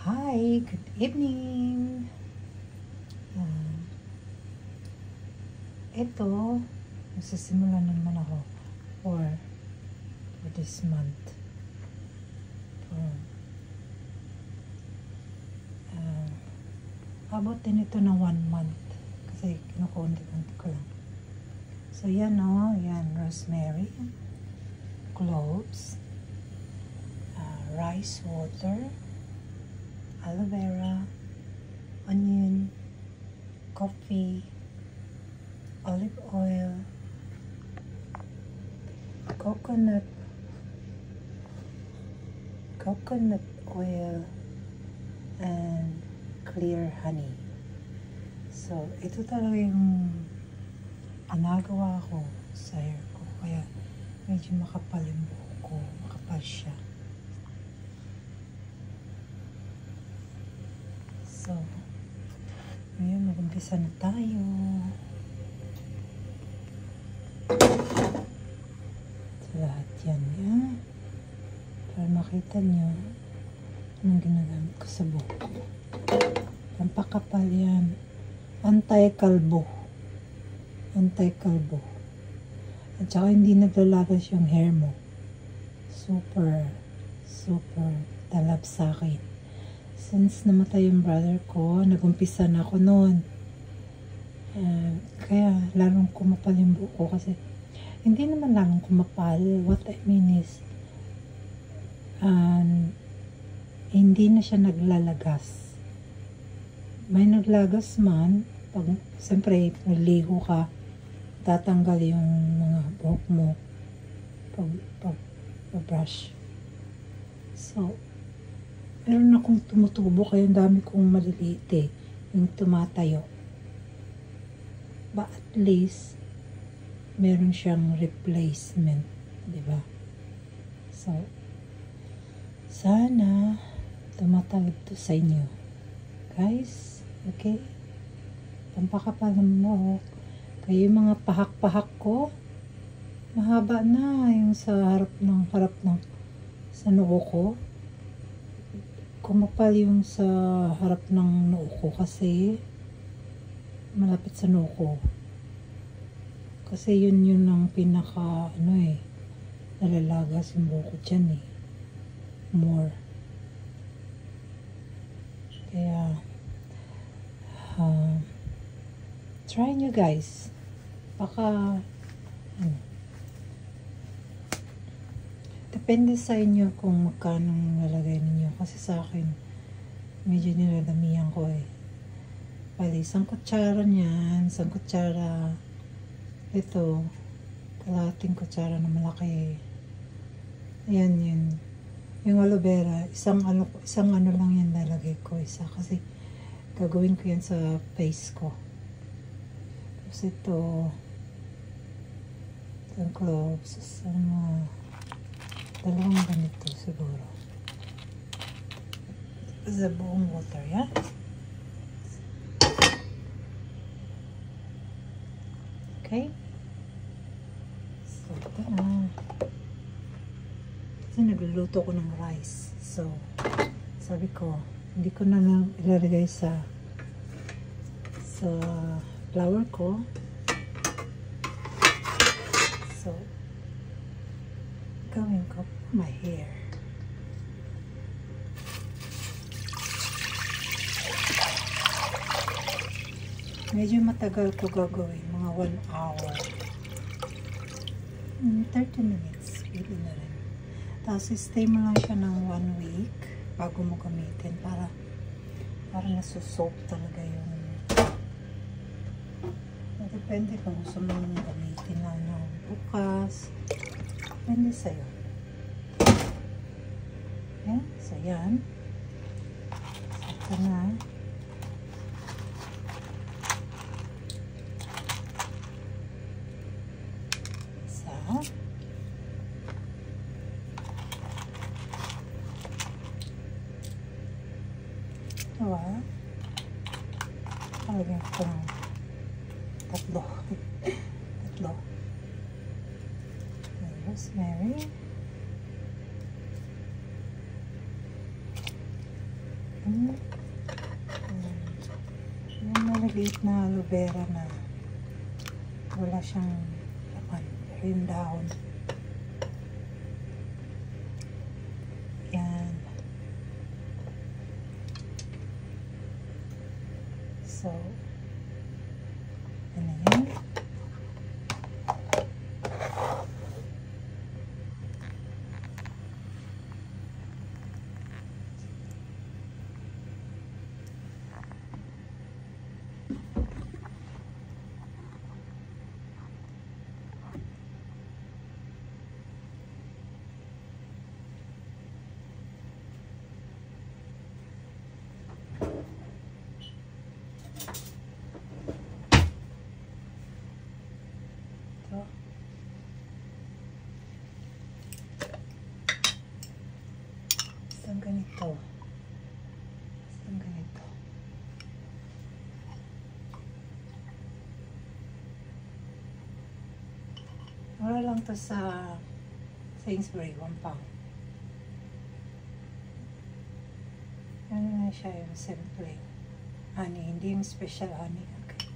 Hi, good evening. Ito, magsisimula na naman ako for this month. Abot din ito ng 1 month kasi kinukunti-kunti ko lang. So yan yan rosemary, cloves, rice water, aloe vera, onion, coffee, olive oil, coconut oil, and clear honey. So, ito talaga yung anagawa ko sa hair ko. Kaya, medyo makapal yung buhok ko. Makapal siya. So, ngayon, mag-umpisa na tayo. So, lahat yan. Para makita nyo anong ginagamit ko sa buhok ko. Pampakapal yan. Anti-kalbo. At saka hindi naglalagas yung hair mo. Super talab sa akin. Since namatay yung brother ko, nagumpisa na ako noon. Kaya lalong kumapal yung buhok ko kasi hindi naman lalong kumapal. What I mean is hindi na siya naglalagas. May naglagas man, pag siyempre naligo ka, tatanggal yung mga buhok mo pag brush. So, meron akong tumutubo kaya ang dami kong maliliit yung tumatayo. But at least, meron siyang replacement, di ba? So, sana tumatawid to sa inyo. Guys, okay? Pampakapal ng buhok. Kaya yung mga pahak-pahak ko, mahaba na yung sa harap ng sa noo ko. Kumapal yung sa harap ng noo ko kasi malapit sa noo ko. Kasi yun ang pinaka nalalagas yung buhok ko dyan more. Kaya try nyo guys. Baka depende sa inyo kung magkano nalagay ninyo. Kasi sa akin medyo niladamihan ko Bali, 1 kutsara niyan, 1 kutsara ito, kalahating kutsara na malaki. Ayan yun. Yung aloe vera, isang ano lang yan lalagay ko, isa. Kasi gagawin ko yan sa face ko. Tapos ito, isang cloves, dalawang ganito siguro. Sa buong water, yan. Okay? So, ito na. Kasi nagluluto ko ng rice. So, sabi ko, hindi ko na lang ilalagay sa flour ko. So, gawin ko my hair. Medyo matagal ko gagawin, mga 1 hour. 30 minutes, pwede na rin. Tapos, stay mo lang siya ng 1 week bago mo gamitin para nasusoak talaga yung depende kung gusto mo gamitin na bukas. Depende sa'yo. Okay? So, yan. So, ito na. Talagyan ko ng tatlo. Rosemary. Hmm. Yung maliliit na aloe vera na wala siyang laman, pero yung dahon. Yan. So, ano yan? Ito. Isang ganito. Isang ganito. Wala lang to sa Sainsbury, 1 pound. Ano na siya yung simple honey, hindi yung special honey. Okay.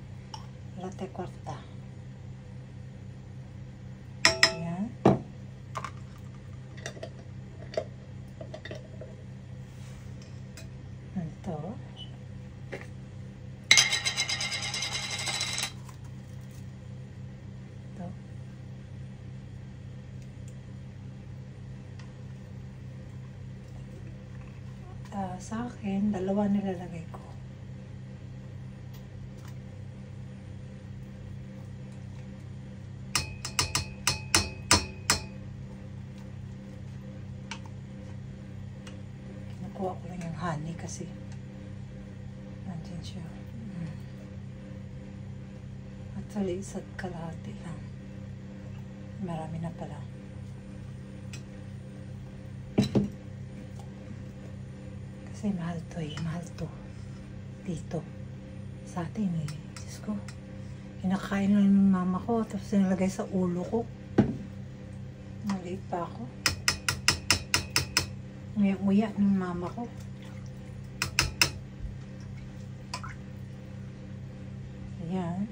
Latte corta. Yan. Ito. Ito. Sa akin, dalawa nilalagay ko. Kinukuha ko lang yung honey kasi nandiyan siya. Actually, isa't kalahati lang. Marami na pala. Kasi mahal to eh. Mahal to. Dito. Sa atin eh. Diyos ko. Kinakain lang ng mama ko. Tapos nilagay sa ulo ko. Maliit pa ako. Nguya-nguya ng mama ko. Ayan.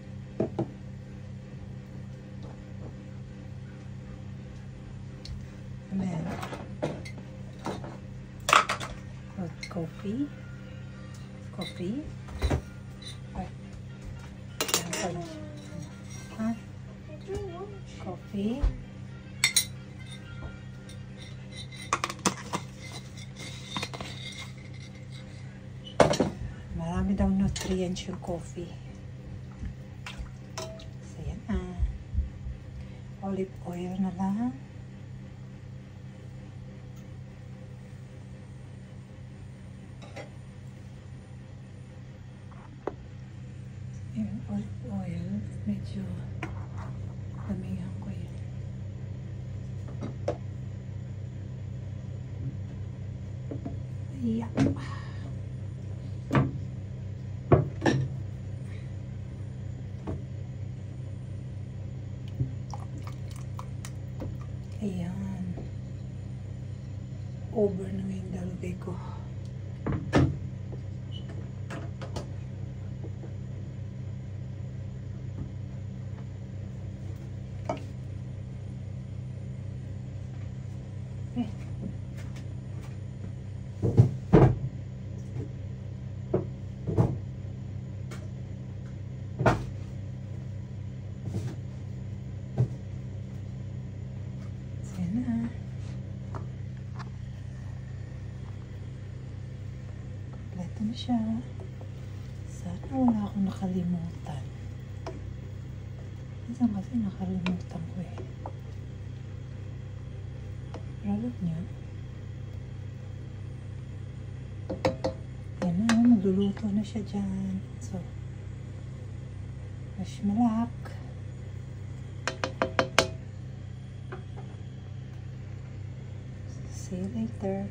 And then, coffee. Ay. Ayan pala siya. Ha? Coffee. Marami daw nutrients yung coffee. So, yan na. Olive oil na lang. Yung olive oil, medyo damihan ko yun. Yeah. Ayan. Over na yung dalagay ko. Kompleto na siya. Sana wala akong nakalimutan. Minsan kasi nakalimutan ko eh. Ralot niya. Yan na, magluluto na siya dyan. So, wish me luck. See you later.